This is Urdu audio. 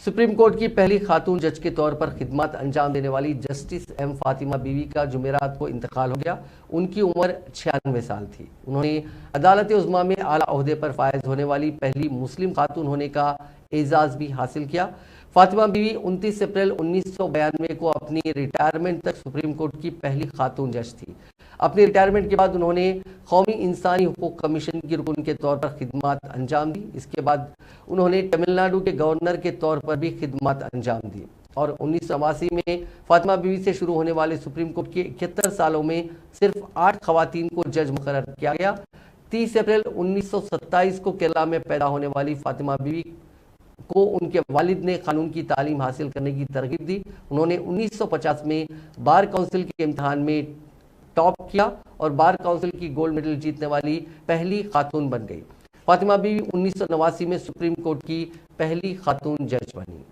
سپریم کورٹ کی پہلی خاتون جج کے طور پر خدمات انجام دینے والی جسٹس ایم فاطمہ بیوی کا جمعرات کو انتقال ہو گیا۔ ان کی عمر 96 سال تھی۔ انہوں نے عدالت عظمیٰ میں اعلیٰ عہدے پر فائز ہونے والی پہلی مسلم خاتون ہونے کا اعزاز بھی حاصل کیا۔ فاطمہ بیوی 29 اپریل 1992 کو اپنی ریٹائرمنٹ تک سپریم کورٹ کی پہلی خاتون جج تھی۔ اپنی ریٹائرمنٹ کے بعد انہوں نے قومی انسانی حقوق کمیشن کی رکن کے طور پر خدمات انجام دی۔ اس کے بعد انہوں نے تمل ناڈو کے گورنر کے طور پر بھی خدمات انجام دی اور 1989 میں فاطمہ بیوی سے شروع ہونے والے سپریم کورٹ کے 71 سالوں میں صرف 8 خواتین کو جج مقرر کیا گیا۔ 30 اپریل 1927 کو کیرلا میں پیدا ہونے والی فاطمہ بیوی کو ان کے والد نے قانون کی تعلیم حاصل کرنے کی ترغیب دی۔ انہوں نے 1950 میں بار کونسل کے امتحان میں ٹاپ کیا اور بار کونسل کی گولڈ میڈل جیتنے والی پہلی خاتون بن گئی۔ فاطمہ بیوی 1989 میں سپریم کورٹ کی پہلی خاتون جج بنی۔